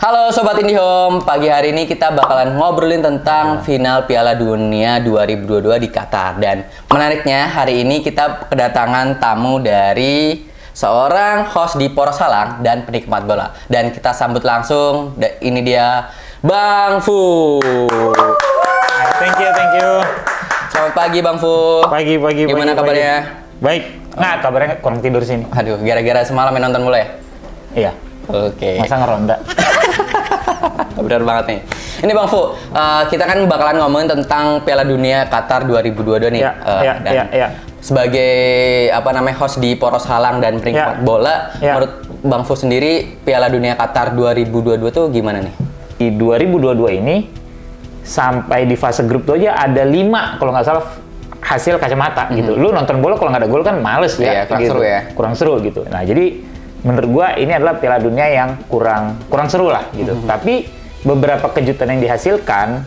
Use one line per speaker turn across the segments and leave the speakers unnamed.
Halo Sobat IndiHome, pagi hari ini kita bakalan ngobrolin tentang final Piala Dunia 2022 di Qatar. Dan menariknya hari ini kita kedatangan tamu dari seorang host di Poros Halang dan penikmat bola. Dan kita sambut langsung, ini dia Bang Fu.
Thank you.
Selamat pagi Bang Fu.
Pagi.
Gimana kabarnya?
Baik. Nah, kabarnya kurang tidur sini.
Aduh, gara-gara semalam nonton bola ya?
Iya.
Oke.
Masa ngeronda?
Benar banget nih. Ini Bang Fu, kita kan bakalan ngomongin tentang Piala Dunia Qatar 2022 nih.
Iya.
Sebagai host di Poros Halang dan penikmat bola, menurut Bang Fu sendiri Piala Dunia Qatar 2022 tuh gimana nih?
Di 2022 ini sampai di fase grup tuh aja ada 5 kalau nggak salah hasil kacamata gitu. Lu nonton bola kalau nggak ada gol kan males ya.
Kurang
gitu.
seru ya.
Kurang seru gitu. Nah, jadi menurut gua ini adalah Piala Dunia yang kurang seru lah gitu. Tapi beberapa kejutan yang dihasilkan,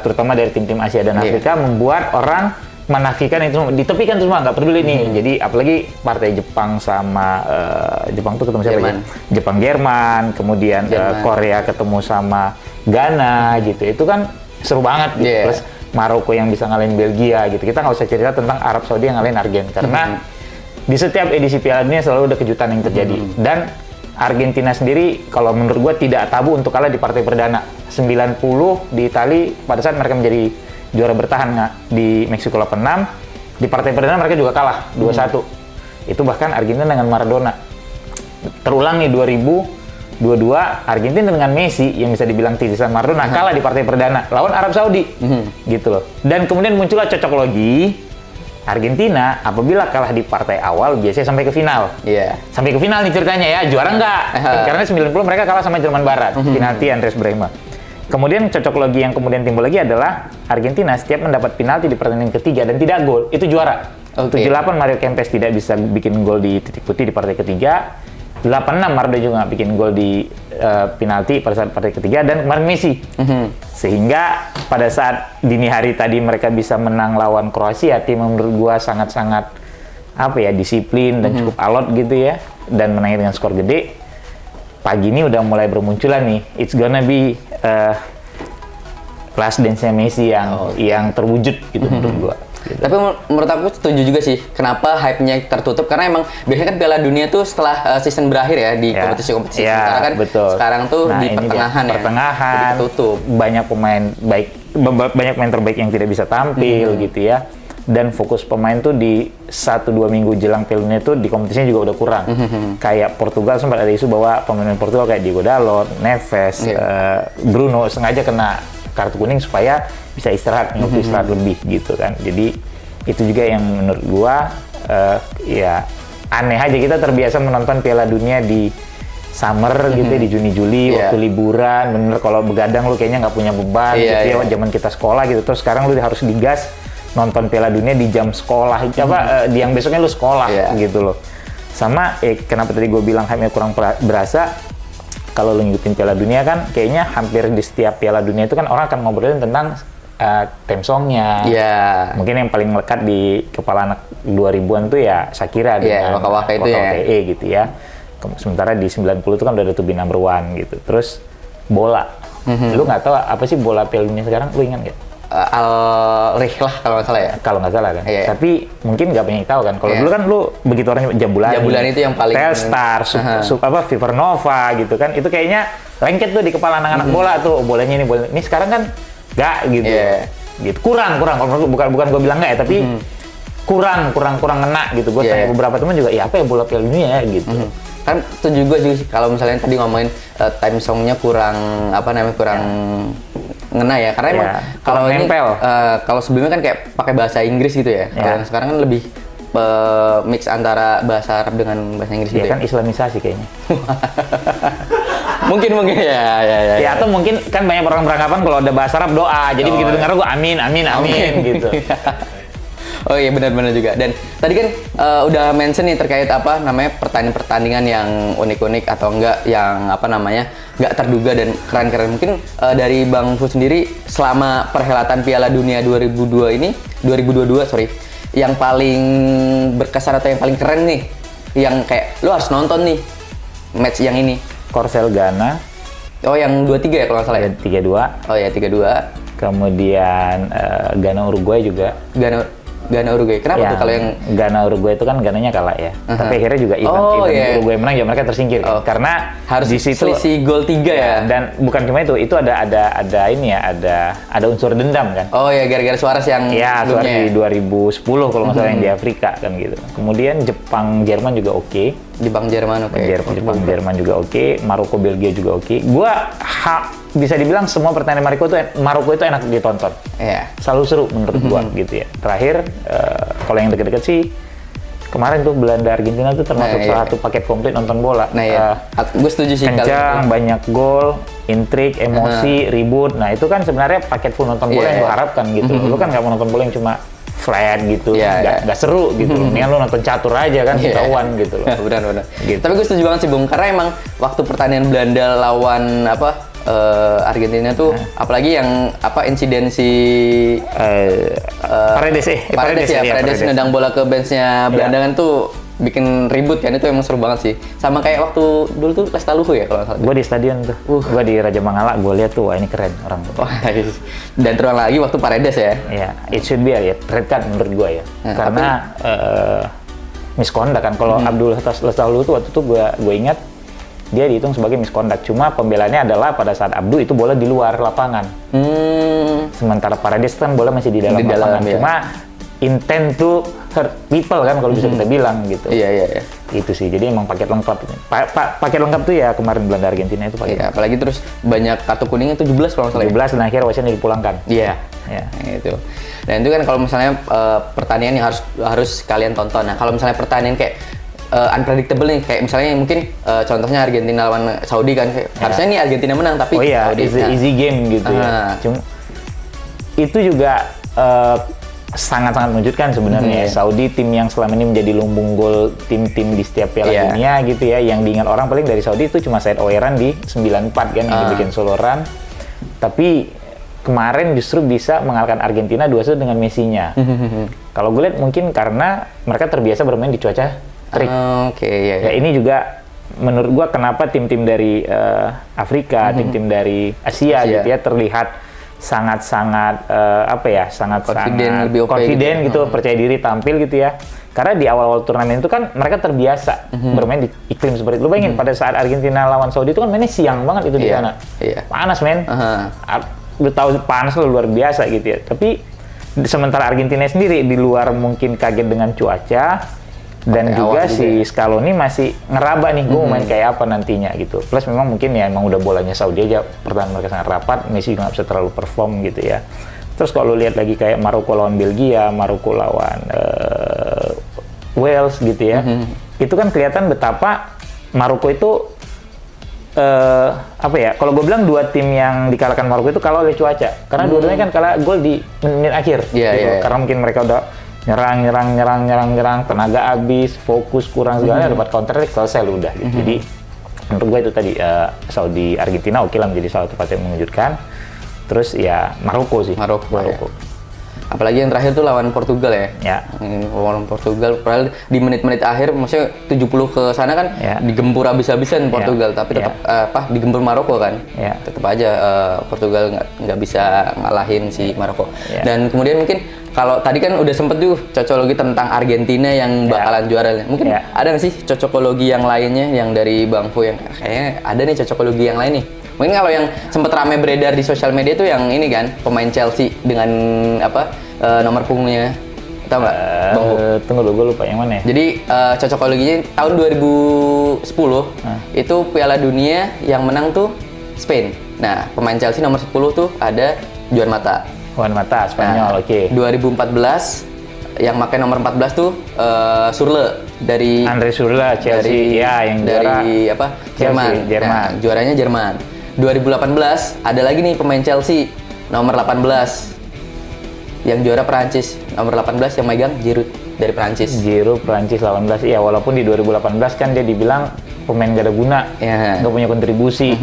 terutama dari tim-tim Asia dan Afrika, membuat orang menafikan itu, ditepikan semua, nggak peduli nih. Jadi apalagi partai Jepang sama Jepang tuh ketemu siapa ya? Jepang Jerman, kemudian Korea ketemu sama Ghana gitu. Itu kan seru banget gitu. Plus Maroko yang bisa ngalahin Belgia gitu. Kita nggak usah cerita tentang Arab Saudi yang ngalahin Argentina karena di setiap edisi Piala Dunia selalu ada kejutan yang terjadi. Dan Argentina sendiri kalau menurut gue tidak tabu untuk kalah di partai perdana. 90 di Itali pada saat mereka menjadi juara bertahan di Meksiko 86. Di partai perdana mereka juga kalah 2-1. Itu bahkan Argentina dengan Maradona. Terulang nih 2022 Argentina dengan Messi yang bisa dibilang titisan Maradona kalah di partai perdana lawan Arab Saudi. Gitu loh. Dan kemudian muncullah cocok logi. Argentina apabila kalah di partai awal biasanya sampai ke final. Sampai ke final nih ceritanya ya, juara enggak. Karena 90 mereka kalah sama Jerman Barat, penalti Andres Brehme. Kemudian cocok logi yang kemudian timbul lagi adalah Argentina setiap mendapat penalti di pertandingan ketiga dan tidak gol, itu juara. 78 Mario Kempes tidak bisa bikin gol di titik putih di partai ketiga. 86 Maradona juga nggak bikin gol di penalti pada saat partai ketiga, dan kemarin Messi. Sehingga pada saat dini hari tadi mereka bisa menang lawan Kroasia, tim menurut gua sangat-sangat disiplin dan cukup alot gitu ya, dan menangnya dengan skor gede. Pagi ini udah mulai bermunculan nih, it's gonna be last dance-nya Messi yang terwujud gitu menurut gua. Gitu.
Tapi menurut aku setuju juga sih kenapa hype-nya tertutup, karena emang biasanya kan Piala Dunia tuh setelah season berakhir ya di kompetisi-kompetisi. Sekarang kan sekarang tuh di pertengahan jadi tertutup.
Banyak pemain terbaik yang tidak bisa tampil gitu ya. Dan fokus pemain tuh di 1-2 minggu jelang Piala Dunia tuh di kompetisinya juga udah kurang. Kayak Portugal sempat ada isu bahwa pemain Portugal kayak Diego Dalot, Neves, Bruno sengaja kena kartu kuning supaya bisa istirahat lebih gitu kan. Jadi itu juga yang menurut gua ya aneh aja, kita terbiasa menonton Piala Dunia di summer gitu di Juni-Juli waktu liburan, bener kalau begadang lu kayaknya nggak punya beban gitu ya, zaman kita sekolah gitu. Terus sekarang lu harus digas nonton Piala Dunia di jam sekolah, di yang besoknya lu sekolah gitu loh. Sama kenapa tadi gue bilang hype-nya kurang berasa. Kalau lu ngikutin Piala Dunia kan kayaknya hampir di setiap Piala Dunia itu kan orang akan ngobrolin tentang theme song-nya. Mungkin yang paling melekat di kepala anak 2000-an tuh ya Shakira dengan
Waka Waka itu ya.
Gitu ya. Sementara di 90 itu kan udah ada To Be Number One gitu. Terus bola. Lu nggak tahu apa sih bola Piala Dunia sekarang, lu ingat nggak?
Al-Rihlah kalau nggak salah ya.
Kalau nggak salah kan. Tapi mungkin nggak banyak tahu kan. Kalau dulu kan lu begitu orangnya Jabulani
itu yang paling
Telstar, Fever Nova gitu kan. Itu kayaknya lengket tuh di kepala anak-anak bola tuh. Bolanya ini, boleh. Ini sekarang kan nggak gitu. Gitu. Kurang. Bukan gue bilang nggak ya, tapi kurang ngena gitu. Gue tanya beberapa teman juga, ya apa ya bola Piala Dunia ya gitu.
Kan setuju juga sih kalau misalnya tadi ngomongin time song-nya kurang ngena ya, karena emang kalau ini kalau sebelumnya kan kayak pakai bahasa Inggris gitu ya. Kalau sekarang kan lebih mix antara bahasa Arab dengan bahasa Inggris gitu
kan ya. Islamisasi kayaknya. mungkin ya. Atau mungkin kan banyak orang beranggapan kalau ada bahasa Arab doa, jadi begitu dengar gue amin gitu.
Oh iya, benar-benar juga. Dan tadi kan udah mention nih terkait pertandingan yang unik-unik atau enggak yang enggak terduga dan keren-keren. Mungkin dari Bang Fu sendiri selama perhelatan Piala Dunia 2022 yang paling berkesan atau yang paling keren nih, yang kayak lu harus nonton nih match yang ini.
Korsel Ghana
Oh, yang 2-3 ya kalau nggak salah ya?
3-2.
Oh ya, 3-2.
Kemudian Ghana Uruguay juga.
Ghana Uruguay. Kenapa tuh kalau yang
Ghana Uruguay itu kan Ghananya kalah ya. Tapi akhirnya juga Uruguay menang ya mereka tersingkir.
Oh.
Karena
harus
di situ
selisih gol 3 ya.
Dan bukan cuma itu ada ini ya, ada unsur dendam kan.
Oh ya, gara-gara Suarez yang
Suarez di 2010 kalau nggak salah yang di Afrika kan gitu. Kemudian Jepang Jerman juga oke.
Jerman oke.
Jepang Jerman juga oke. Maroko Belgia juga oke. Gua bisa dibilang semua pertandingan Maroko itu enak ditonton.
Iya.
Selalu seru menurut gua gitu ya. Terakhir kalau yang deket-deket sih kemarin tuh Belanda Argentina tuh termasuk salah satu paket komplit nonton bola.
Nah ya, gue setuju sih.
Kencang, banyak gol, intrik, emosi, ribut. Nah itu kan sebenarnya paket full nonton bola yang gue harapkan gitu. Lu kan nggak mau nonton bola yang cuma flat gitu, nggak seru gitu. Mendingan lu nonton catur aja kan, ketahuan gitu loh.
Benar.
Gitu.
Tapi gue setuju banget sih Bung, karena emang waktu pertandingan Belanda lawan Argentina tuh, apalagi yang insiden si Paredes nendang bola ke benchnya Belanda kan tuh bikin ribut kan, itu emang seru banget sih. Sama kayak waktu dulu tuh Lestaluhu ya kalau nggak salah.
Gue di stadion tuh, gue di Raja Mangala, gue lihat tuh, wah ini keren orang.
Dan terulang lagi waktu Paredes ya.
Iya, it should be ya, red card menurut gue ya. Karena misconduct kan. Kalau Abdul Lestaluhu tuh waktu itu gue ingat dia dihitung sebagai misconduct. Cuma pembelaannya adalah pada saat Abdul itu bola di luar lapangan. Sementara Paredes kan bola masih di dalam lapangan.
Ya.
Cuma intent to hurt people kan kalau bisa kita bilang gitu.
Iya.
Itu sih. Jadi emang paket lengkap. Paket lengkap tuh ya kemarin Belanda Argentina itu paket.
Iya, apalagi terus banyak kartu kuningnya 17 kalau nggak salah.
17 dan akhirnya wasitnya dipulangkan.
Iya.
Ya.
Itu. Dan itu kan kalau misalnya pertandingan yang harus kalian tonton. Nah, kalau misalnya pertandingan kayak unpredictable nih, kayak misalnya mungkin contohnya Argentina lawan Saudi kan, harusnya nih Argentina menang tapi Saudi.
It's an easy game gitu ya. Cuma itu juga sangat-sangat mengejutkan sebenarnya. Saudi tim yang selama ini menjadi lumbung gol tim-tim di setiap Piala Dunia gitu ya, yang diingat orang paling dari Saudi itu cuma Said Oeran di 94 kan yang dibikin solo run. Tapi kemarin justru bisa mengalahkan Argentina 2-1 dengan Messi-nya. Kalau gue lihat mungkin karena mereka terbiasa bermain di cuaca terik. Ya ini juga menurut gua kenapa tim-tim dari Afrika, tim-tim dari Asia gitu ya terlihat sangat-sangat confident gitu, percaya diri tampil gitu ya. Karena di awal-awal turnamen itu kan mereka terbiasa bermain di iklim seperti itu. Lu bayangin pada saat Argentina lawan Saudi itu kan mainnya siang banget itu di sana. Panas men. Lu tahu panas luar biasa gitu ya. Tapi sementara Argentina sendiri di luar mungkin kaget dengan cuaca. Dan juga si Scaloni masih ngeraba nih, gue mau main kayak apa nantinya gitu. Plus memang mungkin ya emang udah bolanya Saudi aja, pertahanan mereka sangat rapat, Messi nggak bisa terlalu perform gitu ya. Terus kalau lihat lagi kayak Maroko lawan Belgia, Maroko lawan Wales gitu ya, itu kan kelihatan betapa Maroko itu kalau gue bilang dua tim yang dikalahkan Maroko itu kalah oleh cuaca, karena dua-duanya kan kalah gol di menit akhir, karena mungkin mereka udah nyerang, tenaga habis, fokus kurang segala, dapat counter attack selesai lu udah. Gitu. Jadi menurut gue itu tadi Saudi Argentina oke lah menjadi salah satu partai yang mengejutkan. Terus ya Maroko sih. Maroko.
Ya. Apalagi yang terakhir tuh lawan Portugal ya. Lawan Portugal, padahal di menit-menit akhir, maksudnya 70 ke sana kan digempur habis-habisan Portugal, tapi tetap digempur Maroko kan. Tetap aja Portugal nggak bisa ngalahin si Maroko. Dan kemudian mungkin kalau tadi kan udah sempet tuh cocokologi tentang Argentina yang bakalan juara. Mungkin ada nggak sih cocokologi yang lainnya yang dari Bang Fu yang kayaknya ada nih cocokologi yang lain nih? Mungkin kalau yang sempet rame beredar di sosial media tuh yang ini kan, pemain Chelsea dengan nomor punggungnya, tahu nggak?
Tunggu dulu, gue lupa yang mana ya.
Jadi cocokologinya tahun 2010 itu Piala Dunia yang menang tuh Spain. Nah, pemain Chelsea nomor 10 tuh ada Juan Mata.
Juan Mata, Spanyol, oke.
2014 yang pakai nomor 14 tuh Surle dari
Andre Surle, Chelsea, yang
dari
juara
Jerman. Nah, juaranya Jerman. 2018 ada lagi nih pemain Chelsea nomor 18 yang juara Perancis, nomor 18 yang megang Giroud dari Perancis.
Giroud Perancis 18, iya walaupun di 2018 kan dia dibilang pemain gak ada guna, nggak punya kontribusi,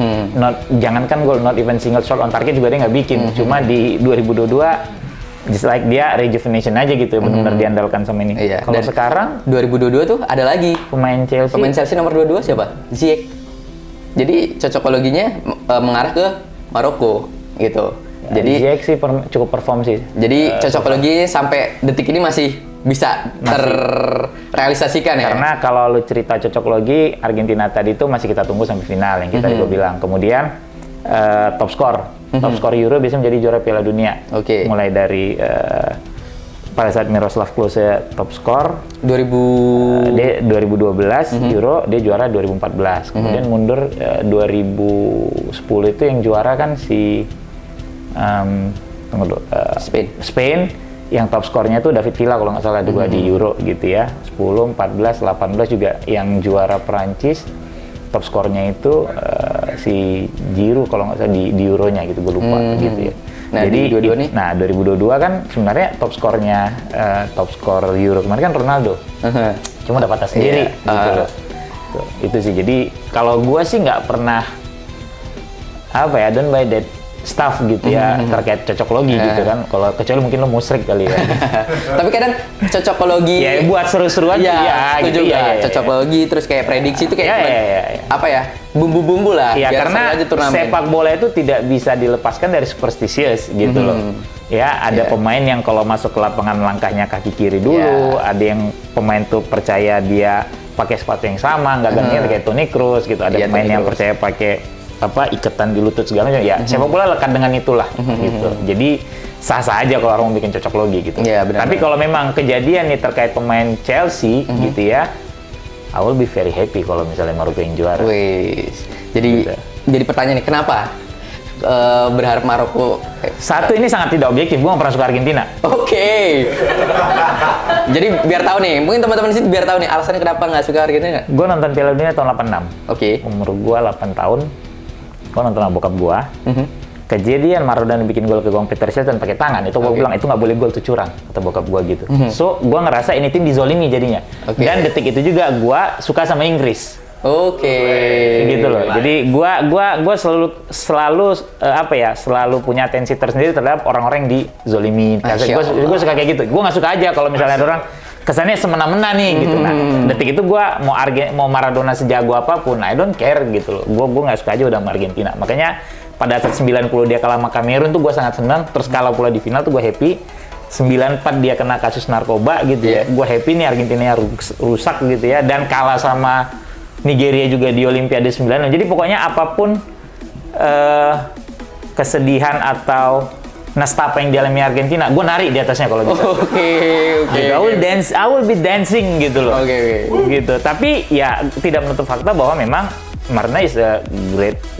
jangankan gol, not even single shot on target juga dia nggak bikin. Cuma di 2022 just like dia rejuvenation aja gitu, benar-benar diandalkan sama ini. Kalau sekarang
2022 tuh ada lagi
pemain Chelsea
nomor 22 siapa? Ziyech. Jadi cocokologinya mengarah ke Maroko gitu. Jadi
Ziyech sih cukup perform sih.
Jadi cocokologi sampai detik ini masih bisa terrealisasikan ya?
Karena kalau lu cerita cocokologi, Argentina tadi itu masih kita tunggu sampai final yang kita gue bilang. Kemudian top skor Euro bisa menjadi juara Piala Dunia.
Oke.
Mulai dari pada saat Miroslav Klose top skor
2000
dia 2012 Euro, dia juara 2014. Kemudian mundur 2010 itu yang juara kan si Spain yang top skornya itu David Villa kalau nggak salah dua di Euro gitu ya. 10, 14, 18 juga yang juara Perancis top skornya itu si Giroud kalau nggak salah di Euronya gitu, gue lupa gitu ya.
Nah,
jadi
2022 nih?
Nah 2022 kan sebenarnya top skornya top skor Euro kemarin kan Ronaldo. Cuma dapat tas sendiri gitu loh. Tuh, itu sih. Jadi kalau gua sih nggak pernah don't buy that stuff gitu ya terkait cocokologi gitu kan. Kalau kecuali mungkin lo musrik kali ya.
Tapi kadang cocokologi
Ya buat seru-seruan
ya,
ya
itu
gitu
juga cocokologi terus kayak prediksi itu kayak apa ya, bumbu-bumbu lah
ya,
biar
karena
seru aja turnamen.
sepak bola itu tidak bisa dilepaskan dari superstitious gitu loh. Ya, ada pemain yang kalau masuk ke lapangan langkahnya kaki kiri dulu, ada yang pemain tuh percaya dia pakai sepatu yang sama, nggak gantian kayak Toni Kroos gitu. Ada pemain yang percaya pakai iketan di lutut segala macam. Ya, sepak bola lekat dengan itulah gitu. Jadi sah-sah aja kalau orang mau bikin cocokologi gitu.
Iya, benar.
Tapi kalau memang kejadian nih terkait pemain Chelsea gitu ya, I will be very happy kalau misalnya Maroko yang juara.
Wis. Jadi pertanyaan nih, kenapa berharap Maroko?
Satu, ini sangat tidak objektif. Gue nggak pernah suka Argentina.
Oke. Jadi biar tahu nih, mungkin teman-teman di sini biar tahu nih alasannya kenapa nggak suka Argentina.
Gue nonton Piala Dunia tahun 86.
Oke.
Umur gue 8 tahun. Gue nonton sama bokap gue. Kejadian Maradona bikin gol ke gawang Peter Shilton pakai tangan. Itu gue bilang, itu nggak boleh gol, itu curang. Kata bokap gue gitu. So, gue ngerasa ini tim dizolimi jadinya. Dan detik itu juga gue suka sama Inggris.
Oke.
Gitu loh. Jadi gua selalu punya atensi tersendiri terhadap orang-orang yang dizolimi. Gue suka kayak gitu. Gue nggak suka aja kalau misalnya ada orang kesannya semena-mena nih gitu. Nah, detik itu gua mau Maradona sejago apapun, I don't care gitu loh. Gua nggak suka aja udah sama Argentina. Makanya pada saat 90 dia kalah sama Kamerun tuh gua sangat senang. Terus kalah pula di final tuh gua happy. 94 dia kena kasus narkoba gitu ya. Gua happy nih Argentina rusak gitu ya, dan kalah sama Nigeria juga di Olimpiade 96. Jadi pokoknya apapun kesedihan atau nestapa yang dialami Argentina, gue nari di atasnya kalau bisa.
Oke.
Gitu. I will be dancing gitu loh.
Oke.
Gitu. Tapi ya tidak menutup fakta bahwa memang Maradona is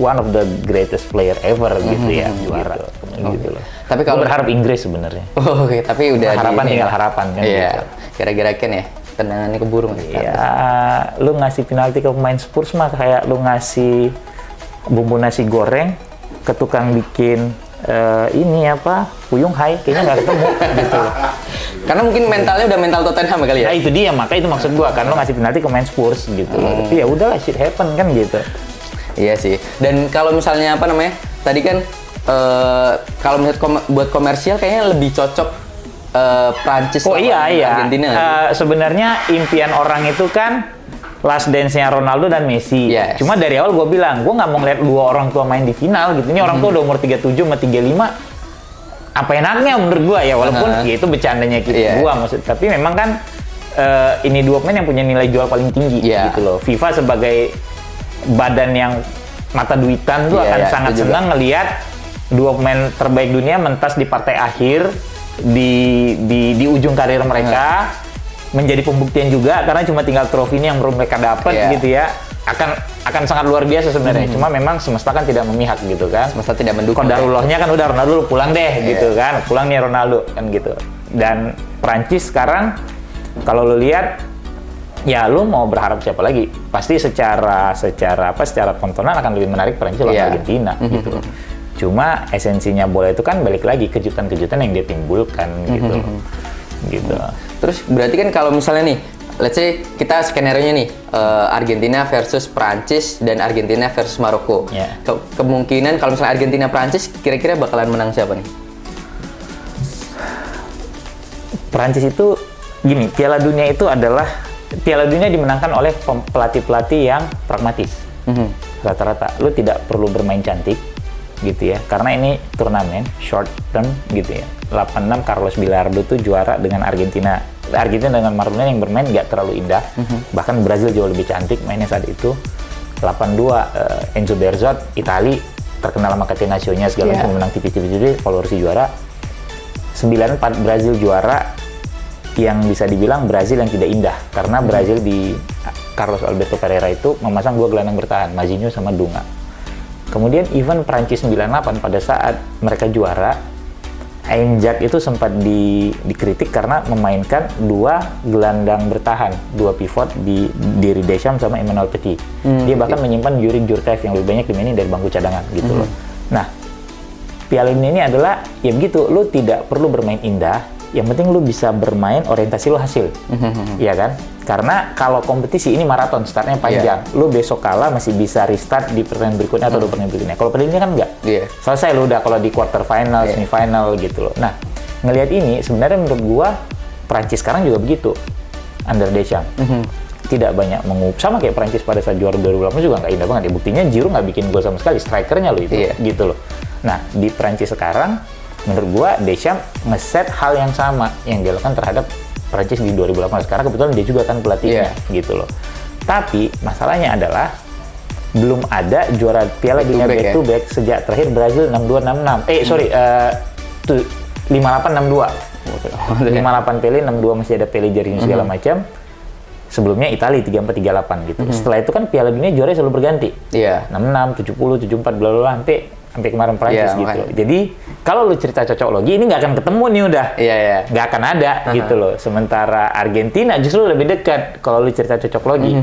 one of the greatest player ever gitu ya, juara. Gitu loh.
Tapi kalau
berharap Inggris sebenarnya.
Oke, tapi udah
harapan tinggal harapan kan.
Iya.
Gitu.
Kira-kira kan ya, tendangannya keburu mas.
Ya, lu ngasih penalti ke pemain Spurs mah kayak lu ngasih bumbu nasi goreng ke tukang bikin puyung hai, kayaknya nggak ketemu gitu.
Karena mungkin mentalnya udah mental Tottenham kali ya.
Nah itu dia, maka itu maksud gua, kan lu ngasih penalti ke pemain Spurs gitu. Tapi ya udahlah, shit happen kan gitu.
Iya sih. Dan kalau misalnya tadi kan kalau melihat buat komersial kayaknya lebih cocok Prancis Argentina.
Sebenarnya impian orang itu kan last dance-nya Ronaldo dan Messi.
Yes.
Cuma dari awal gue bilang, gue nggak mau ngeliat dua orang tua main di final gitu. Ini orang tua udah umur 37 sama 35. Apa enaknya menurut gue ya, walaupun ya itu bercandanya gue maksud. Tapi memang kan ini dua pemain yang punya nilai jual paling tinggi gitu loh. FIFA sebagai badan yang mata duitan tuh akan sangat senang ngelihat dua pemain terbaik dunia mentas di partai akhir di ujung karir mereka. Menjadi pembuktian juga karena cuma tinggal trofi ini yang mereka dapat gitu ya, akan sangat luar biasa sebenarnya. Cuma memang semesta kan tidak memihak gitu kan,
semesta tidak mendukung.
Qadarullahnya kan udah Ronaldo pulang deh gitu kan, pulang nih Ronaldo kan gitu. Dan Prancis sekarang kalau lu lihat ya, lu mau berharap siapa lagi? Pasti secara tontonan akan lebih menarik Prancis lawan Argentina gitu. Cuma esensinya bola itu kan balik lagi kejutan-kejutan yang dia timbulkan gitu.
Terus berarti kan kalau misalnya nih, let's say kita skenario-nya nih, Argentina versus Prancis dan Argentina versus Maroko. Kemungkinan kalau misalnya Argentina Prancis kira-kira bakalan menang siapa nih?
Prancis itu gini, Piala Dunia dimenangkan oleh pelatih-pelatih yang pragmatis. rata-rata. Lu tidak perlu bermain cantik gitu ya, karena ini turnamen short term gitu ya. 86 Carlos Bilardo tuh juara dengan Argentina dengan Maradona yang bermain nggak terlalu indah, bahkan Brazil jauh lebih cantik mainnya saat itu. 82 Enzo Berzot Itali terkenal sama Catenaccio-nya segala macam, menang tipis-tipis followers juara. 94 Brazil juara, yang bisa dibilang Brazil yang tidak indah karena Brazil di Carlos Alberto Parreira itu memasang 2 gelandang bertahan, Mazinho sama Dunga. Kemudian even Prancis 98 pada saat mereka juara, Aimjak itu sempat dikritik karena memainkan 2 gelandang bertahan, 2 pivot di Didier Deschamps sama Emmanuel Petit. Dia bahkan menyimpan Yuri Djurkaev yang lebih banyak dimainin dari bangku cadangan gitu loh. Nah, Piala Dunia ini adalah ya begitu, lu tidak perlu bermain indah, yang penting lu bisa bermain orientasi lu hasil. Iya kan? Karena kalau kompetisi ini maraton, startnya panjang. Lu besok kalah masih bisa restart di pertandingan berikutnya atau 2 pertandingan berikutnya. Kalau pertandingan kan enggak. Selesai lu udah kalau di quarter final, semifinal gitu loh. Nah, ngelihat ini sebenarnya menurut gua Prancis sekarang juga begitu. Under Deschamps. Tidak banyak sama kayak Prancis pada saat juara 2018 juga nggak indah banget ya. Buktinya Giroud nggak bikin gol sama sekali, strikernya lo itu gitu loh. Nah, di Prancis sekarang menurut gua Deschamps ngeset hal yang sama yang dilakukan terhadap Prancis di 2018. Karena kebetulan dia juga kan pelatihnya gitu loh. Tapi masalahnya adalah belum ada juara Piala Dunia back to back sejak terakhir Brazil 62-66. 58-62. 58 Pele, 62 masih ada Pele Jarinho segala macam. Sebelumnya Italia 34-38 gitu. Setelah itu kan Piala Dunia juara selalu berganti. 66, 70, 74 bla bla sampai kemarin Prancis gitu. Jadi kalau lu cerita cocok logi ini nggak akan ketemu nih udah. Nggak akan ada gitu loh. Sementara Argentina justru lebih dekat kalau lu cerita cocok logi.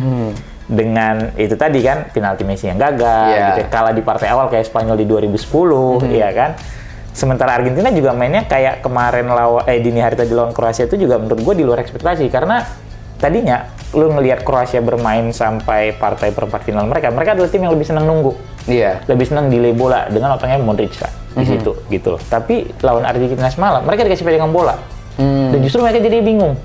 Dengan itu tadi kan penalti Messi yang gagal gitu. Kalah di partai awal kayak Spanyol di 2010 ya kan. Sementara Argentina juga mainnya kayak kemarin dini hari tadi lawan Kroasia itu juga menurut gue di luar ekspektasi karena tadinya lu ngelihat Kroasia bermain sampai partai perempat final mereka adalah tim yang lebih senang nunggu. Lebih senang delay bola dengan otaknya Modric kan di situ gitu loh. Tapi lawan Argentina semalam mereka dikasih pegangan bola. Dan justru mereka jadi bingung.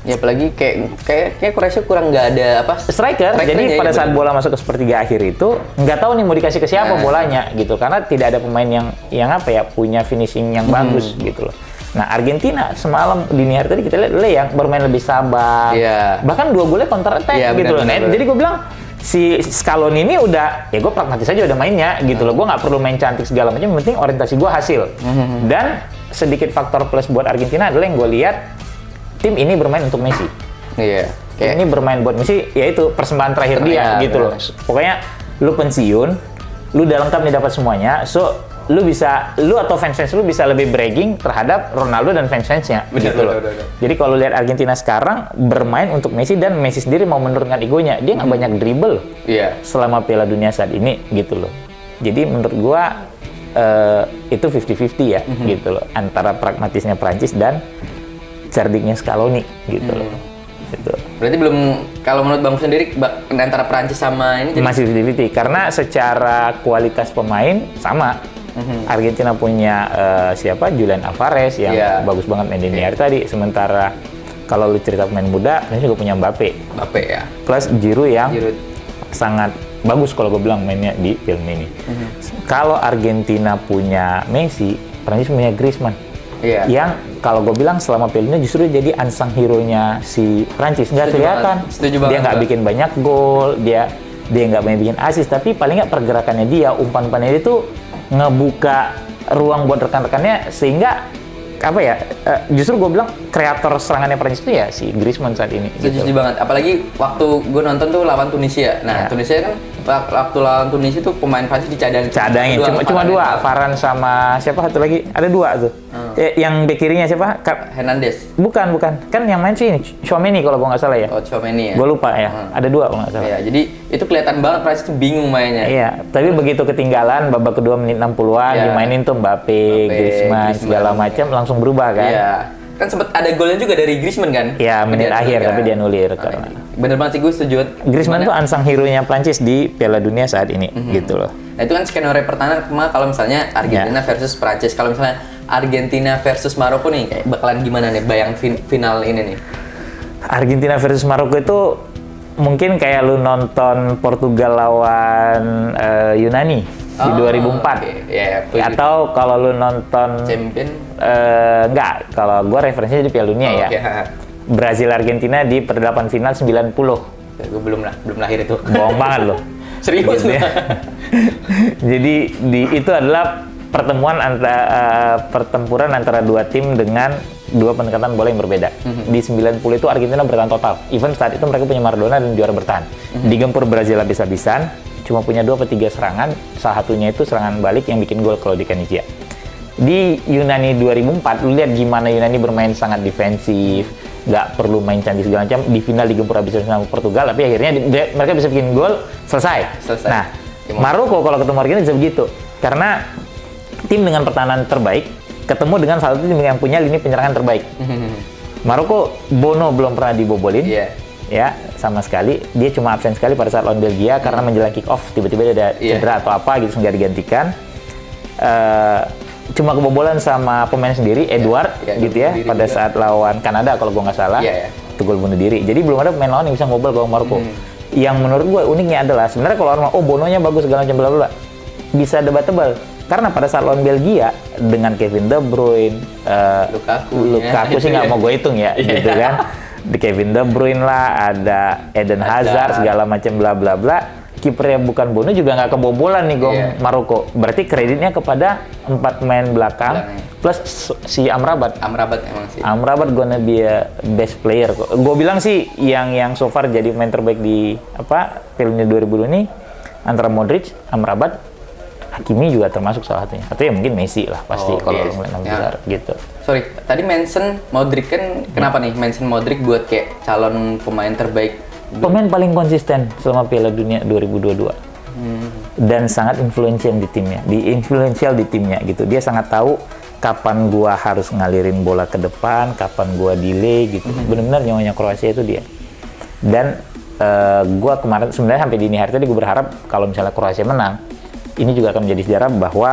Ya apalagi kayak Kroasia kurang nggak ada
striker. Jadi pada saat bola masuk ke sepertiga akhir itu nggak tahu nih mau dikasih ke siapa bolanya gitu karena tidak ada pemain yang punya finishing yang bagus gitu loh. Nah, Argentina semalam dini hari tadi kita lihat yang bermain lebih sabar. Bahkan 2 golnya counter attack gitu loh. Jadi gue bilang si Scaloni ini udah, ya gue pragmatis aja udah mainnya gitu loh. Gue nggak perlu main cantik segala macam, yang penting orientasi gue hasil. Dan sedikit faktor plus buat Argentina adalah yang gue lihat tim ini bermain untuk Messi. Ini bermain buat Messi, yaitu persembahan terakhir dia gitu loh. Pokoknya lu pensiun, lu udah lengkap nih dapat semuanya, so lu atau fans lu bisa lebih bragging terhadap Ronaldo dan fans-fansnya gitu loh. Jadi kalau lihat Argentina sekarang bermain untuk Messi dan Messi sendiri mau menurunkan egonya, dia nggak banyak dribble selama Piala Dunia saat ini gitu loh. Jadi menurut gua itu 50-50 ya gitu loh antara pragmatisnya Prancis dan cerdiknya Scaloni gitu loh. Gitu.
Berarti belum, kalau menurut Bang sendiri antara Prancis sama ini
masih 50-50 karena secara kualitas pemain sama. Argentina punya Julian Alvarez yang bagus banget main di hari tadi. Sementara kalau lu cerita pemain muda, Prancis juga punya Mbappe
ya.
Plus Giroud yang sangat bagus kalau gue bilang mainnya di film ini. Kalau Argentina punya Messi, Prancis punya Griezmann. Yang kalau gue bilang selama Piala Dunia justru jadi unsung hero-nya si Prancis. Nggak kelihatan. Dia nggak bikin banyak gol, dia nggak banyak bikin assist, tapi paling nggak pergerakannya dia, umpan-umpannya dia tuh ngebuka ruang buat rekan-rekannya sehingga justru gue bilang kreator serangannya Prancis itu ya si Griezmann saat ini.
Setuju banget. Apalagi waktu gue nonton tuh lawan Tunisia. Nah, Tunisia kan waktu lawan Tunisia tuh pemain Prancis
dicadangin. Cuma 2, Varane sama siapa satu lagi? Ada 2 tuh. Yang bek kirinya siapa?
Hernandez.
Bukan. Kan yang main sih ini Tchouaméni kalau gue nggak salah ya.
Tchouaméni ya.
Gue lupa ya. Ada 2 kalau nggak salah.
Jadi itu kelihatan banget Prancis tuh bingung mainnya.
Tapi begitu ketinggalan babak kedua menit 60-an dimainin tuh Mbappe, Griezmann segala macam langsung berubah kan.
Kan sempat ada golnya juga dari Griezmann kan?
Menit akhir tapi dia nulir karena.
Bener banget sih, gue setuju.
Griezmann tuh unsung hero-nya Prancis di Piala Dunia saat ini gitu loh.
Nah itu kan skenario pertama kalau misalnya Argentina versus Prancis. Kalau misalnya Argentina versus Maroko nih, kayak bakalan gimana nih bayang final ini nih?
Argentina versus Maroko itu mungkin kayak lu nonton Portugal lawan Yunani di 2004.
Okay.
Atau kalau lu nonton
Champion?
Enggak, kalau gua referensinya di Piala Dunia ya.
Okay.
Brazil Argentina di perdelapan final 90.
Gue belum lahir itu.
Bohong banget loh.
Serius
gitu
lu?
ya. Jadi itu adalah pertempuran antara dua tim dengan dua pendekatan bola yang berbeda. Di 90 itu Argentina bertahan total. Even saat itu mereka punya Maradona dan juara bertahan. Digempur Brazil habis-habisan, cuma punya 2 atau 3 serangan. Salah satunya itu serangan balik yang bikin gol Claudio Caniggia. Di Yunani 2004, lu lihat gimana Yunani bermain sangat defensif, nggak perlu main canggih segala macam. Di final digempur habis-habisan sama Portugal, tapi akhirnya mereka bisa bikin gol, selesai. Nah, Maroko kalau ketemu Argentina bisa begitu. Karena tim dengan pertahanan terbaik ketemu dengan salah satu tim yang punya lini penyerangan terbaik. Maroko, Bono belum pernah dibobolin, ya sama sekali. Dia cuma absen sekali pada saat lawan Belgia karena menjelang kick off tiba-tiba ada cedera atau apa gitu, nggak digantikan. Cuma kebobolan sama pemain sendiri, Edward gitu ya, pada saat lawan Kanada kalau gua nggak salah, itu gol bunuh diri. Jadi belum ada pemain lawan yang bisa ngobol gawang Maroko. Yang menurut gua uniknya adalah sebenarnya kalau orang Bononya bagus segala macam bla bla, bisa debatable. Karena pada saat lawan Belgia dengan Kevin De Bruyne, Lukaku sih nggak mau gue hitung ya, gitu kan. Di Kevin De Bruyne lah, ada Eden Hazard segala macam bla bla bla. Kipernya bukan Bono juga nggak kebobolan nih gong Maroko. Berarti kreditnya kepada 4 pemain belakang plus si Amrabat.
Amrabat emang sih.
Amrabat gonna be a best player. Gue bilang sih yang so far jadi pemain terbaik di Piala Dunia 2002 ini antara Modric, Amrabat, Hakimi juga termasuk salah satunya. Atau ya mungkin Messi lah pasti kalau ngeliat nama besar gitu.
Sorry, tadi mention Modric kan kenapa nih mention Modric buat kayak calon pemain terbaik?
Pemain paling konsisten selama Piala Dunia 2022. Dan sangat influential di timnya gitu. Dia sangat tahu kapan gua harus ngalirin bola ke depan, kapan gua delay gitu. Benar-benar nyawanya Kroasia itu dia. Dan gua kemarin sebenarnya sampai dini hari tadi gua berharap kalau misalnya Kroasia menang, ini juga akan menjadi sejarah bahwa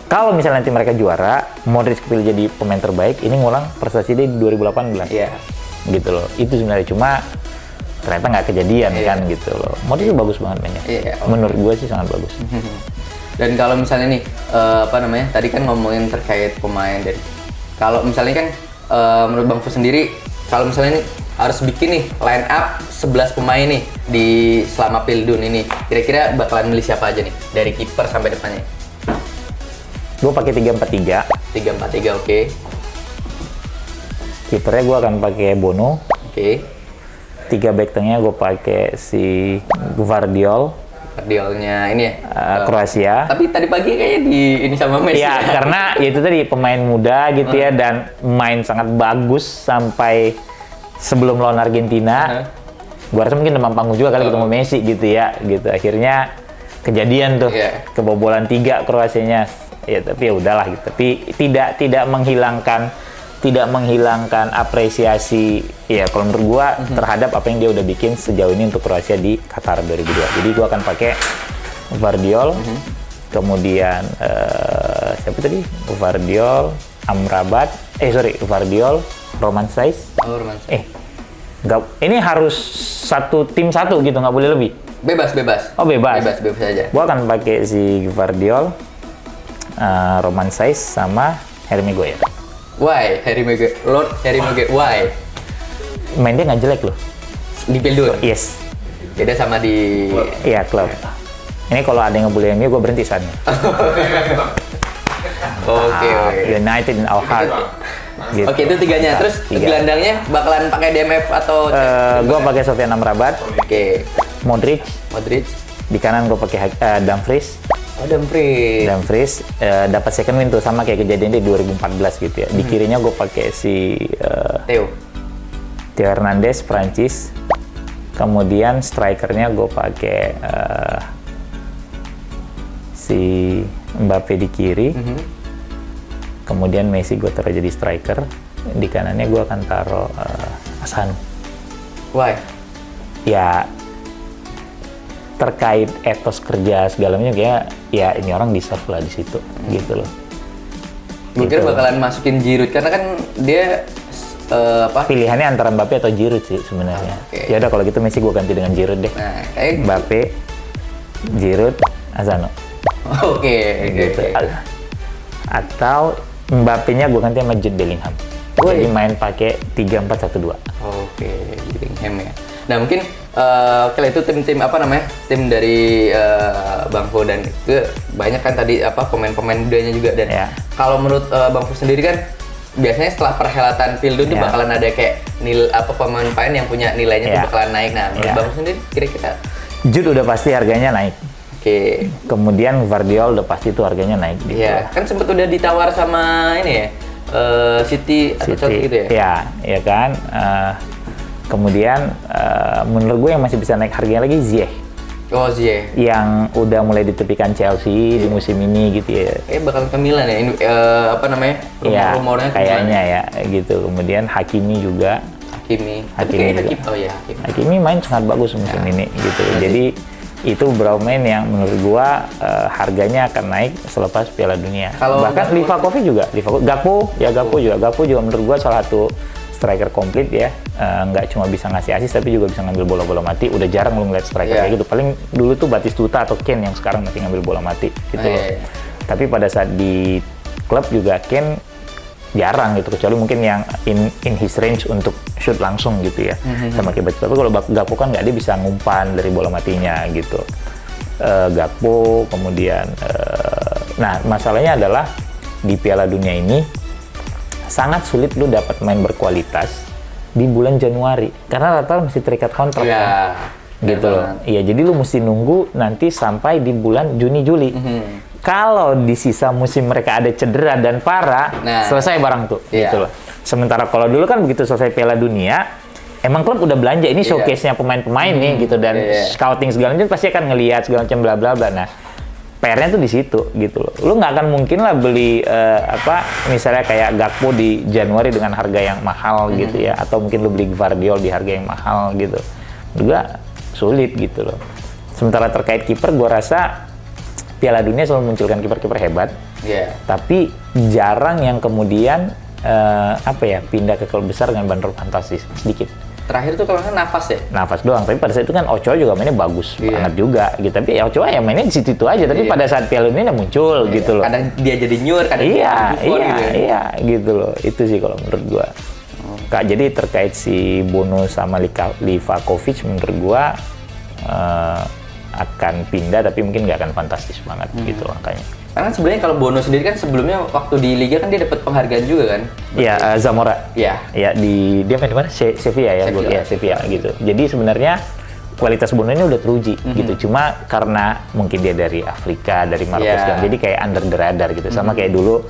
kalau misalnya nanti mereka juara, Modric kepilih jadi pemain terbaik, ini ngulang prestasi dia di 2018. Gitu loh. Itu sebenarnya cuma ternyata nggak kejadian kan gitu loh. Modric itu bagus banget mainnya. Menurut gue sih sangat bagus.
Dan kalau misalnya nih, tadi kan ngomongin terkait pemain dari, kalau misalnya kan menurut Bang Fu sendiri, kalau misalnya nih harus bikin nih line up 11 pemain nih di selama Pildun ini, kira-kira bakalan milih siapa aja nih dari kiper sampai depannya?
Gue pakai 3-4-3.
3-4-3, oke.
Kipernya gue akan pakai Bono.
Oke.
3 back tengahnya gue pakai si Gvardiol.
Gvardiolnya ini ya?
Kroasia.
Tapi tadi pagi kayaknya di ini sama Messi.
Iya, karena itu tadi pemain muda gitu ya, dan main sangat bagus sampai sebelum lawan Argentina. Gua rasa mungkin demam panggung juga kali ketemu Messi gitu ya, gitu. Akhirnya kejadian tuh, kebobolan 3 Kroasianya. Ya tapi ya udahlah gitu. Tapi tidak menghilangkan apresiasi ya kalau menurut gua terhadap apa yang dia udah bikin sejauh ini untuk Kroasia di Qatar 2002. Jadi gua akan pakai Gvardiol, kemudian siapa tadi? Gvardiol, Amrabat, Gvardiol, Roman Saiz. Ini harus satu tim satu gitu, nggak boleh lebih.
Bebas.
Oh bebas
aja.
Gua akan pakai si Gvardiol, Roman Saiz sama Harry Maguire.
Why? Lord Harry Maguire, why?
Main dia nggak jelek loh.
Di Pildun?
Yes.
Beda sama di...
Iya, klub. Ini kalau ada yang ngebully MU, gue berhenti sana.
Oke.
United in our heart. Gitu.
Oke, itu 3-nya. Terus gelandangnya bakalan pakai DMF atau...
gue pakai Sofyan Amrabat.
Oke.
Modric. Di kanan gue pakai Dumfries. Dumfries dapat second win tuh, sama kayak kejadian di 2014 gitu ya. Di kirinya gue pakai si Theo Hernandez, Prancis. Kemudian strikernya gue pakai si Mbappe di kiri. Kemudian Messi gue taruh jadi striker. Di kanannya gue akan taruh Hasan.
Why?
Ya terkait etos kerja segala macam, kayak ya ini orang deserve lah di situ gitu loh.
Mungkin bakalan masukin Giroud karena kan dia apa?
Pilihannya antara Mbappe atau Giroud sih sebenarnya.
Oke.
Ya udah kalau gitu Messi gue ganti dengan Giroud deh.
Nah, kayak
Mbappe, Giroud, Asano.
oke,
Gitu.
oke.
Atau Mbappe-nya gue ganti sama Jude Bellingham.
Woi.
Jadi main pakai 3-4-1-2.
Oke, Bellingham ya. Nah mungkin kalau itu tim-tim apa namanya, tim dari Bang Fu dan itu banyak kan tadi apa pemain-pemain mudanya juga. Dan
Ya.
kalau menurut Bang Fu sendiri kan biasanya setelah perhelatan Pildu itu
Ya.
bakalan ada kayak pemain-pemain yang punya nilainya tuh
Ya.
bakalan naik. Nah menurut
Ya.
Bang Fu sendiri kira-kira
Jude udah pasti harganya naik.
oke.
Kemudian Gvardiol udah pasti tuh harganya naik gitu.
Iya, kan sempet udah ditawar sama ini ya, City atau Chelsea gitu ya?
Ya kan. Kemudian menurut gue yang masih bisa naik harganya lagi Ziyech,
Oh Ziyech.
yang udah mulai ditepikan Chelsea di musim ini gitu ya.
Bakal ke Milan ya, apa namanya,
Iya,
rumor-rumornya ke
kayaknya
Milan
ya gitu. Kemudian Hakimi juga.
Hakimi. Tapi
Hakimi
kayak
juga.
Hakimi, oh iya Hakimi.
Hakimi main sangat bagus musim ini gitu. Jadi itu beberapa pemain yang menurut gua harganya akan naik selepas Piala Dunia.
Kalau
Bahkan
Gakpo-
Livakovic juga, Gakpo juga menurut gua salah satu striker komplit ya. Nggak cuma bisa ngasih assist tapi juga bisa ngambil bola-bola mati. Udah jarang lu ngeliat striker
Iya.
kayak gitu. Paling dulu tuh Batistuta atau Kane yang sekarang masih ngambil bola mati gitu loh.
Iya.
Tapi pada saat di klub juga Kane jarang gitu, kecuali mungkin yang in his range untuk shoot langsung gitu ya, sama kayak Batistuta. Tapi kalau Gakpo kan nggak, dia bisa ngumpan dari bola matinya gitu. Gakpo, kemudian nah masalahnya adalah di Piala Dunia ini sangat sulit lu dapat main berkualitas di bulan Januari karena rata-rata masih terikat kontrak
Iya.
kan? Gitu loh. Iya, jadi lu mesti nunggu nanti sampai di bulan Juni Juli. Kalau di sisa musim mereka ada cedera dan parah,
Nah,
selesai barang tuh,
iya.
gitu loh. Sementara kalau dulu kan begitu selesai Piala Dunia, emang klub udah belanja ini
Iya.
showcase-nya pemain-pemain nih gitu, dan
Iya.
scouting segala macam pasti akan ngelihat segala macam bla bla bla. Nah, PR-nya tuh di situ gitu loh. Lu nggak akan mungkin lah beli misalnya kayak Gakpo di Januari dengan harga yang mahal gitu ya, atau mungkin lu beli Gvardiol di harga yang mahal gitu. Juga sulit gitu loh. Sementara terkait kiper, gua rasa Piala Dunia selalu munculkan kiper-kiper hebat,
Iya.
tapi jarang yang kemudian pindah ke klub besar dengan bandrol fantastis, sedikit.
Terakhir tuh kalau nggak Navas ya?
Nafas doang, tapi pada saat itu kan Ochoa juga mainnya bagus
Iya.
banget juga gitu. Tapi Ochoa ya mainnya di situ aja, tapi
Iya.
pada saat Piala Dunia muncul gitu loh.
Kadang dia jadi nyur, kadang dia
Iya,
jadi Buffon gitu ya.
iya gitu loh. Itu sih kalau menurut gua. Kak, jadi terkait si Bono sama Livakovic menurut gua akan pindah, tapi mungkin nggak akan fantastis banget gitu angkanya.
Karena sebenarnya kalau Bono sendiri kan sebelumnya waktu di Liga kan dia dapat penghargaan juga kan?
Iya, Zamora.
Iya.
Ya, dia main di mana? Sevilla ya,
Sevilla.
ya Sevilla gitu. Jadi sebenarnya kualitas Bono ini udah teruji gitu. Cuma karena mungkin dia dari Afrika, dari Maroko
Iya.
segala, jadi kayak under the radar gitu. Sama kayak dulu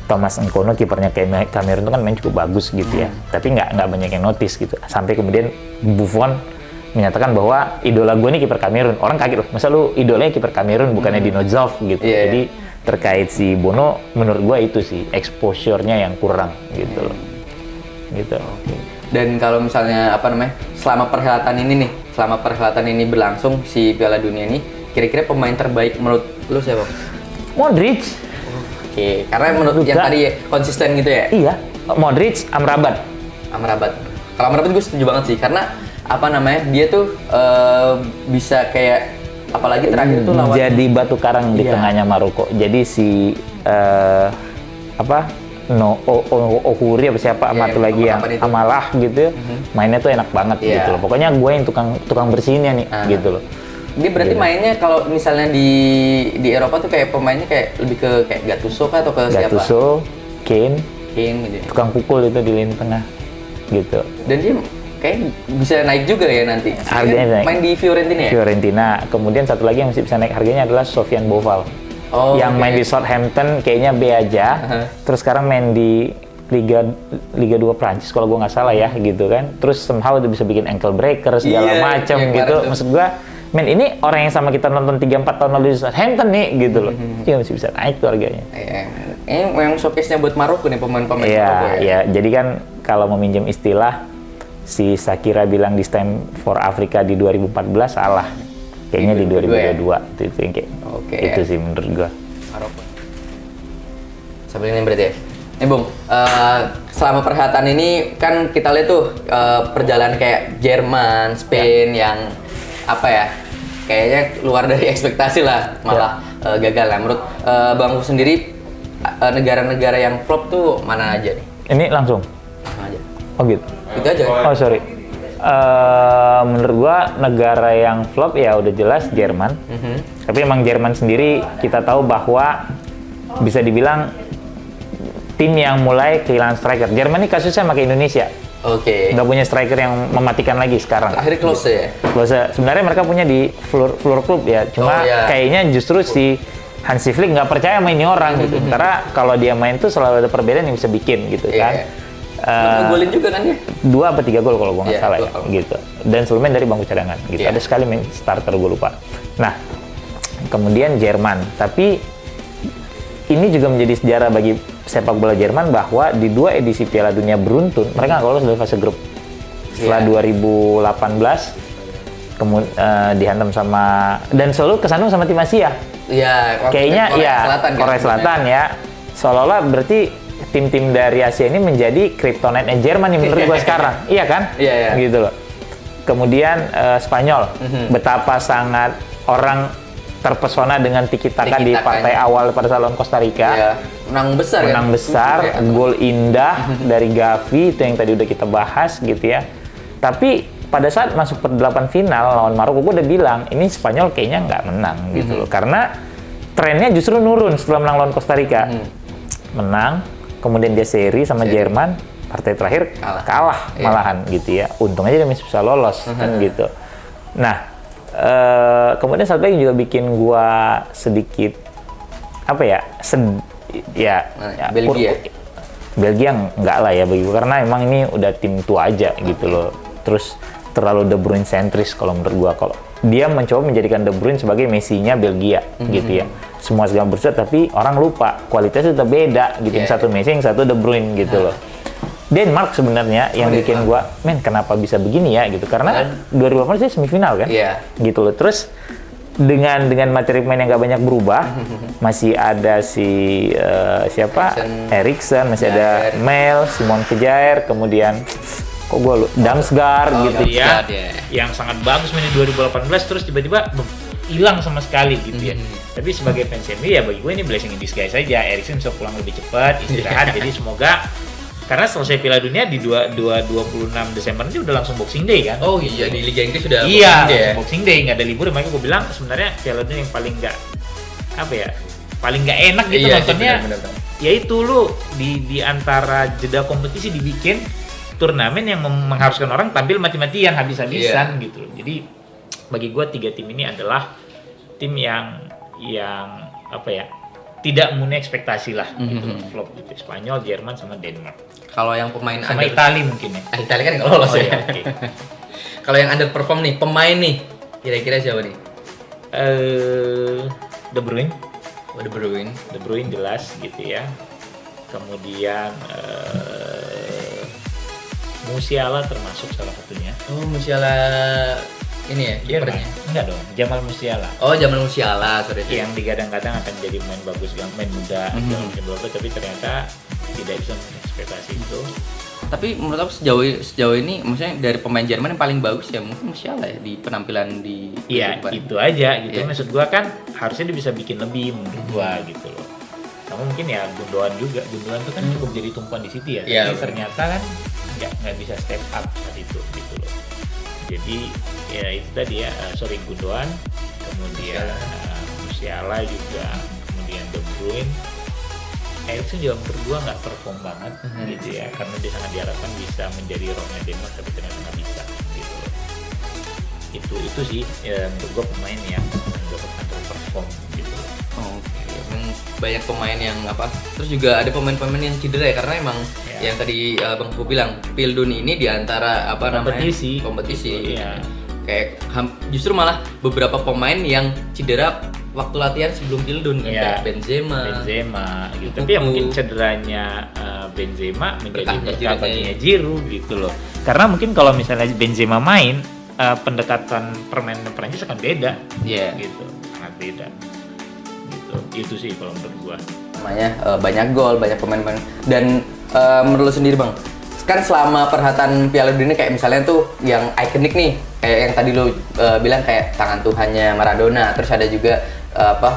Thomas Nkono, kipernya kayak Kamerun itu kan main cukup bagus gitu ya. Tapi nggak banyak yang notice gitu. Sampai kemudian Buffon menyatakan bahwa idola gue nih kiper Kamerun. Orang kaget loh, masa lu idolanya kiper Kamerun bukannya Dino Zoff gitu.
Iya,
Jadi terkait si Bono, menurut gue itu sih exposure-nya yang kurang gitu loh. Gitu.
Dan kalau misalnya selama perhelatan ini berlangsung si Piala Dunia ini, kira-kira pemain terbaik menurut lu siapa?
Modric,
Oke, karena menurut yang
Juga.
tadi ya, konsisten gitu ya.
iya. Modric, Amrabat.
Amrabat. Kalau Amrabat gue setuju banget sih, karena dia tuh bisa kayak apalagi terakhir tuh lawan
Jadi batu karang di
Iya.
tengahnya Maroko. Jadi si Ohuri apa siapa
Iya,
sama satu lagi
nomor
yang
8 itu.
Amalah gitu, mainnya tuh enak banget
Iya.
gitu loh. Pokoknya gue yang tukang bersihinnya nih gitu loh.
dia berarti mainnya kalau misalnya di Eropa tuh kayak pemainnya kayak lebih ke kayak Gattuso kah atau ke siapa?
Gattuso, Kane,
Kane gitu ya.
tukang pukul itu di lini tengah gitu.
Dan dia kayak bisa naik juga ya nanti.
Harganya
Dia
naik.
main di Fiorentina ya?
Fiorentina. Kemudian satu lagi yang masih bisa naik harganya adalah Sofiane Boufal.
Oh,
yang
oke.
main di Southampton kayaknya B aja. Terus sekarang main di Liga 2 Prancis kalau gue nggak salah ya gitu kan. Terus somehow dia bisa bikin ankle breaker segala
Iya,
macam
yang
gitu.
kemarin tuh.
Maksud gue, men ini orang yang sama kita nonton 3-4 tahun lalu di Southampton nih gitu loh. Dia masih bisa naik tuh harganya.
Ini yang showcase-nya buat Maroko nih, pemain-pemain Maroko
Iya,
ya.
iya. Jadi kan kalau meminjam istilah si Shakira bilang this time for Africa di 2014 salah. Kayaknya di 2022 itu yang kayak
Oke.
itu sih menurut gua.
Maroko. Sampai ini berarti ya. Bung, selama perhelatan ini kan kita lihat tuh perjalanan kayak Jerman, Spain yang apa ya, kayaknya luar dari ekspektasi lah, malah gagal lah. Menurut Bang Fu sendiri, negara-negara yang flop tuh mana aja nih?
Ini langsung?
Mana aja?
Oh gitu?
Itu aja.
Oh sorry. Menurut gua negara yang flop ya udah jelas Jerman. Tapi emang Jerman sendiri kita tahu bahwa bisa dibilang tim yang mulai kehilangan striker. Jerman ini kasusnya sama kayak Indonesia.
Oke.
Nggak punya striker yang mematikan lagi sekarang.
Akhirnya close ya?
Klose. Sebenarnya mereka punya di floor club ya. Cuma kayaknya justru si Hansi Flick nggak percaya main ini orang gitu. Karena kalau dia main tuh selalu ada perbedaan yang bisa bikin gitu kan.
Golin juga kan ya?
2 apa 3 gol kalau gue nggak salah ya,
gol.
gitu. Dan selalu main dari bangku cadangan, gitu. Ada sekali main starter, gue lupa. Nah, kemudian Jerman. Tapi ini juga menjadi sejarah bagi sepak bola Jerman bahwa di 2 edisi Piala Dunia beruntun mereka nggak lolos dari fase grup. Setelah 2018, kemudian dihantam sama dan selalu kesandung sama tim Asia.
Iya.
Kayaknya
Korea
Selatan ya. Seolah-olah berarti tim-tim dari Asia ini menjadi kryptonite Jerman yang menurut gua sekarang. Iya kan?
Iya.
Gitu loh. Kemudian Spanyol, betapa sangat orang terpesona dengan tiki-taka di partai awal pada saat lawan Costa Rica.
Iya. Menang besar. Gol indah dari Gavi itu yang tadi udah kita bahas gitu ya. Tapi pada saat masuk per-8 final lawan Maroko, gua udah bilang ini Spanyol kayaknya nggak menang gitu loh. Karena trennya justru nurun setelah menang lawan Costa Rica. Menang, kemudian dia seri sama Jerman, partai terakhir kalah malahan gitu ya. Untung aja dia masih bisa lolos kan gitu. Nah, kemudian satu lagi juga bikin gua sedikit apa ya? Belgia enggak lah ya bagi gua karena emang ini udah tim tua aja gitu loh. Terus terlalu De Bruyne sentris kalau menurut gua. Kalau dia mencoba menjadikan De Bruyne sebagai Messi-nya Belgia gitu ya. Semua segala bersuat tapi orang lupa kualitasnya tetap beda gitu. Yang satu Messi, yang satu De Bruyne gitu loh. Denmark sebenarnya yang bikin gua, kenapa bisa begini ya gitu. Karena 2018 dia semifinal kan? Gitu loh. Terus dengan materi pemain yang gak banyak berubah, masih ada si Eriksen, masih ada Mel, Simon Kjaer, kemudian Damsgaard gitu ya. Yang sangat bagus main di 2018 terus tiba-tiba hilang sama sekali gitu ya. Tapi sebagai fans MU ya bagi gue ini blessing in disguise saja. Eriksen bisa pulang lebih cepat, istirahat. Jadi semoga karena selesai Piala Dunia di 26 Desember nanti udah langsung Boxing Day kan? Oh iya, di Liga Inggris sudah
Boxing Day nggak ada libur. Makanya gue bilang sebenarnya Piala Dunia yang paling nggak enak gitu nontonnya. Ya itu lu di antara jeda kompetisi dibikin turnamen yang mengharuskan orang tampil mati-matian habis-habisan gitu. Jadi bagi gue 3 tim ini adalah tim yang tidak memenuhi ekspektasi lah gitu. Flop gitu. Spanyol, Jerman sama Denmark.
Kalau yang pemain
sama Italia mungkin ya.
Italia kan nggak lolos ya. Okay. Kalau yang underperform nih pemain nih kira-kira siapa nih?
De Bruyne.
De Bruyne
jelas gitu ya. Kemudian Musiala termasuk salah satunya.
Oh, Musiala ini ya, kipernya?
Enggak dong, Jamal Musiala.
Oh, Jamal Musiala, sorry.
Yang digadang-gadang akan jadi pemain bagus, main muda, tapi ternyata tidak bisa mengekspektasi itu.
Tapi menurut aku sejauh ini, maksudnya dari pemain Jerman yang paling bagus ya mungkin Musiala ya di penampilan di.
Iya, itu aja gitu. Maksud gua kan harusnya dia bisa bikin lebih menurut gua gitu loh. Sama mungkin ya Gundogan tuh kan cukup jadi tumpuan di City ya. Tapi ternyata kan nggak bisa step up saat itu gitu loh. Jadi ya itu tadi ya, Gundogan, kemudian Musiala juga, kemudian De Bruyne. Eriksen juga menurut gua nggak perform banget gitu ya, karena dia sangat diharapkan bisa menjadi rohnya Denmark tapi ternyata nggak bisa gitu loh. Itu sih ya, menurut gua pemain yang dapat underperform gitu loh.
Banyak pemain yang terus juga ada pemain-pemain yang cedera ya karena emang yang tadi Bang Fu bilang Pildun ini diantara kompetisi kayak justru malah beberapa pemain yang cedera waktu latihan sebelum Pildun kayak Benzema
gitu. Tapi ya mungkin cederanya Benzema menjadi berkah baginya Giroud gitu loh. Karena mungkin kalau misalnya Benzema main pendekatan permainan Prancis akan beda gitu, sangat beda. Itu sih kalau menurut gua.
namanya banyak gol, banyak pemain-pemain. Dan menurut lu sendiri Bang, kan selama perhelatan Piala Dunia kayak misalnya tuh yang ikonik nih, kayak yang tadi lu bilang kayak tangan Tuhannya Maradona, terus ada juga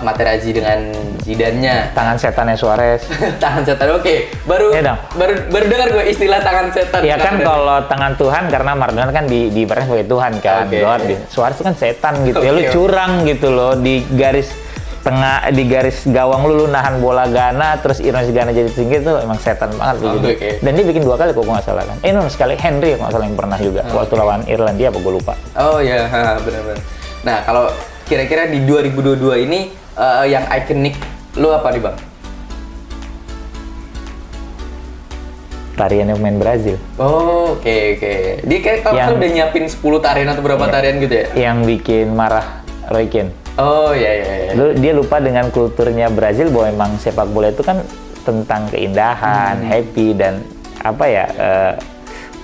Materazzi dengan Zidane-nya.
Tangan setannya Suarez.
Tangan setan, oke. Baru
Iya dong.
baru dengar gue istilah tangan setan.
Iya kan kalau tangan Tuhan karena Maradona kan diibaratkan sebagai Tuhan kan.
Oke.
God. Suarez itu kan setan gitu. Ya lu
Oke.
curang gitu loh di garis tengah, di garis gawang lu nahan bola Ghana, terus ironis Ghana jadi tinggi itu emang setan banget lu jadi.
Oke.
Dan dia bikin 2 kali kok nggak salah kan. Sekali Henry kalau nggak salah yang pernah juga waktu lawan Irlandia apa gue lupa.
Oh iya, benar-benar. Nah, kalau kira-kira di 2022 ini yang ikonik lu apa nih, Bang?
Tariannya pemain Brazil.
Oh, oke. Dia kayak kalau udah nyiapin 10 tarian atau berapa tarian gitu ya?
Yang bikin marah Roy Keane.
Oh iya.
Dia lupa dengan kulturnya Brazil bahwa emang sepak bola itu kan tentang keindahan, happy dan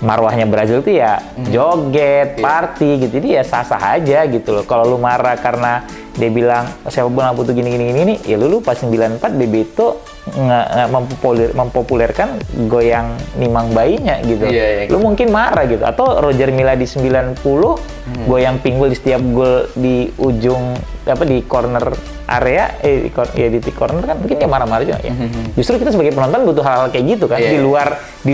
marwahnya Brazil tuh ya joget, party gitu. Jadi ya sah-sah aja gitu loh. Kalau lu marah karena dia bilang sepak bola butuh gini, ya lu lupa 94 Bebeto nggak mempopulerkan goyang nimang bayinya gitu.
Iya.
Lu mungkin marah gitu. Atau Roger Milla di 90 goyang pinggul di setiap gol di ujung di corner area di corner kan mungkin dia marah-marah juga ya. Justru kita sebagai penonton butuh hal-hal kayak gitu kan di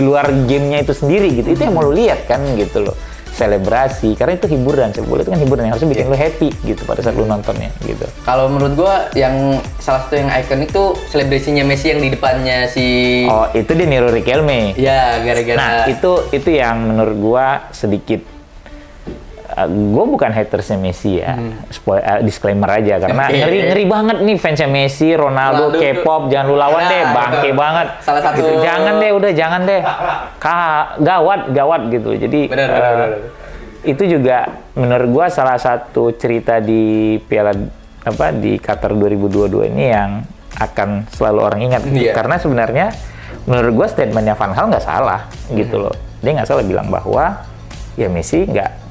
luar gamenya itu sendiri gitu. Itu yang mau lu lihat kan gitu loh. Selebrasi karena itu hiburan, sepak bola itu kan hiburan yang harusnya bikin lu happy gitu pada saat lu nontonnya gitu.
Kalau menurut gua yang salah satu yang ikonik tuh selebrasinya Messi yang di depannya si
itu dia niru Riquelme.
Ya, gara-gara.
Nah, itu yang menurut gua sedikit gue bukan hatersnya Messi ya, disclaimer aja karena ngeri banget nih fansnya Messi, Ronaldo, K-pop, jangan lu lawan deh, bangke banget.
Salah satu.
Gitu. Jangan deh, gawat gitu. Jadi
Benar.
itu juga menurut gue salah satu cerita di Piala di Qatar 2022 ini yang akan selalu orang ingat. Gitu. Karena sebenarnya menurut gue statementnya Van Gaal nggak salah gitu loh. Dia nggak salah bilang bahwa ya Messi nggak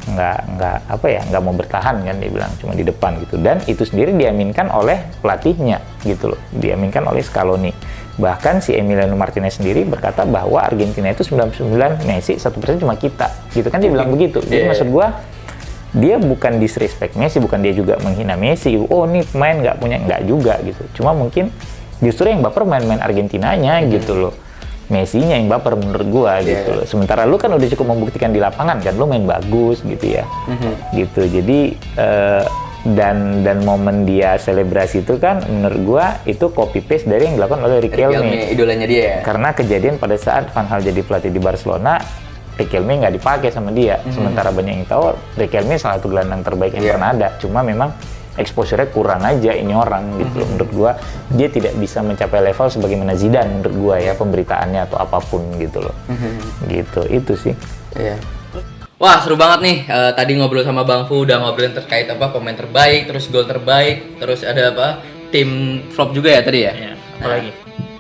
mau bertahan kan, dia bilang cuma di depan gitu, dan itu sendiri diaminkan oleh pelatihnya gitu loh, diaminkan oleh Scaloni. Bahkan si Emiliano Martinez sendiri berkata bahwa Argentina itu 99 Messi, 1% cuma kita gitu kan, dia bilang begitu. Jadi maksud gua dia bukan disrespect Messi, bukan dia juga menghina Messi, oh ini pemain nggak juga gitu, cuma mungkin justru yang baper main-main Argentinanya gitu loh. Messi-nya yang baper menurut gua gitu loh. Sementara lu kan udah cukup membuktikan di lapangan kan, lu main bagus gitu ya. Gitu. Jadi dan momen dia selebrasi itu kan menurut gua itu copy paste dari yang dilakukan oleh Riquelme.
Idolanya dia ya.
Karena kejadian pada saat Van Gaal jadi pelatih di Barcelona, Riquelme nggak dipakai sama dia. Sementara banyak yang tahu Riquelme salah satu gelandang terbaik yang pernah ada. Cuma memang exposure-nya kurang aja ini orang gitu loh. Menurut gua dia tidak bisa mencapai level sebagaimana Zidane menurut gua ya, pemberitaannya atau apapun gitu loh. Gitu, itu sih.
Iya. Wah, seru banget nih. Tadi ngobrol sama Bang Fu, udah ngobrolin terkait pemain terbaik, terus gol terbaik, terus ada tim flop juga ya tadi ya?
Iya, apalagi?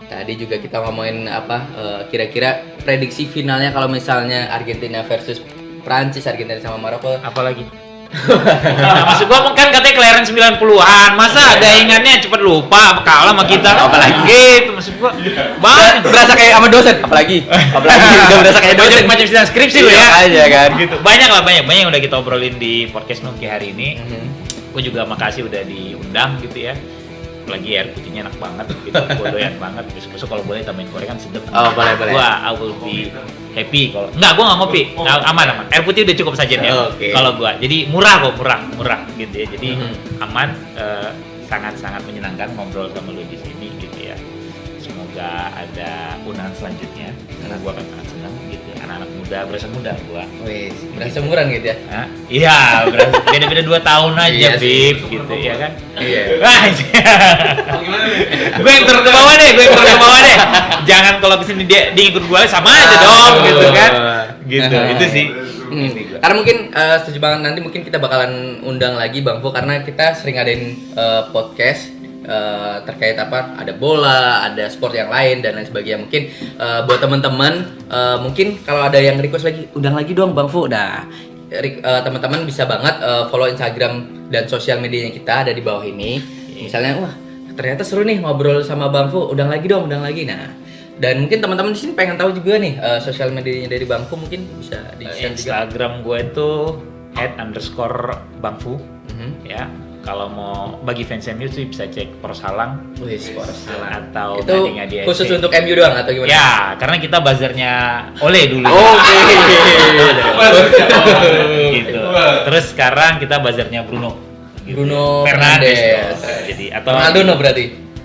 Tadi juga kita ngomongin kira-kira prediksi finalnya kalau misalnya Argentina versus Prancis, Argentina sama Maroko.
Apalagi? Nah, maksud gua kan katanya kelahiran 90-an, masa ada ingatnya cepet lupa kalah sama kita, apalagi gitu maksud gua.
Berasa kayak sama dosen, apalagi udah berasa kayak dosen
macam sidang skripsi lo ya.
Aja kan.
Gitu. Banyak yang udah kita obrolin di podcast Nuki hari ini. Gua juga makasih udah diundang gitu ya. Apalagi air putihnya enak banget gitu, gua doyan banget. Besok kalau boleh tambahin gorengan sedep.
Oh, boleh.
I will be happy kalau enggak, gua nggak ngopi. Aman. Air putih udah cukup saja ya. Kalau gua. Jadi murah gitu ya. Jadi aman, sangat-sangat menyenangkan ngobrol sama lu di sini gitu ya. Semoga ada undangan selanjutnya karena gua akan sangat senang gitu ya. Anak-anak muda, berasa muda gua.
Wih, berasa umuran gitu ya.
Iya, beda-beda 2 tahun aja, Bib, gitu ya kan.
Iya.
Gue yang turun ke bawah deh. Jangan kalau kesini dia ikut gue sama aja dong, gitu kan. Gitu, itu sih.
Karena mungkin setuju banget, nanti mungkin kita bakalan undang lagi Bang Fu karena kita sering adain podcast terkait ada bola, ada sport yang lain dan lain sebagainya. Mungkin buat teman-teman mungkin kalau ada yang request lagi, undang lagi dong Bang Fu. Nah, teman-teman bisa banget follow Instagram dan sosial medianya kita ada di bawah ini. Misalnya ternyata seru nih ngobrol sama Bang Fu. Undang lagi dong, undang lagi. Nah, dan mungkin teman-teman di sini pengen tahu juga nih sosial medianya dari Bang Fu, mungkin bisa di-share juga.
Instagram gue itu @_bangfu. Ya, kalau mau bagi fans MU sih bisa cek Porsalang.
Wih, Porsalang.
Atau
Itu
Ngadi-Ngadi FC.
khusus untuk MU doang atau gimana?
Ya, karena kita buzzernya Ole dulu.
Oke.
Gitu. Terus sekarang kita buzzernya Bruno. Gitu.
Bruno
Fernandes.
Fernandes.
Jadi atau
Ronaldo no berarti.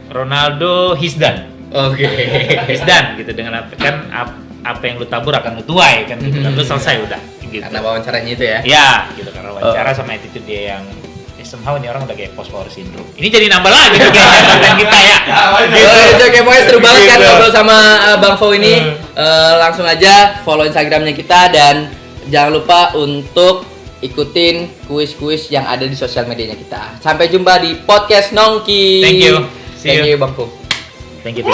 Ronaldo Hisdan.
Oke.
Hisdan gitu, dengan apa yang lu tabur akan lu tuai kan gitu. Kan lu selesai udah gitu.
Karena wawancaranya itu ya.
Ya, gitu, karena wawancara sama attitude dia yang somehow ini orang udah kayak post power syndrome. Ini jadi nambah lagi tuh kayak konten kita ya.
Gitu. Oke, pokoknya seru banget kan ngobrol sama Bang Fo ini. Langsung aja follow Instagramnya kita dan jangan lupa untuk ikutin kuis-kuis yang ada di sosial medianya kita. Sampai jumpa di podcast Nongki.
Thank you. See
Thank
you.
you Bang Fu.
Thank you.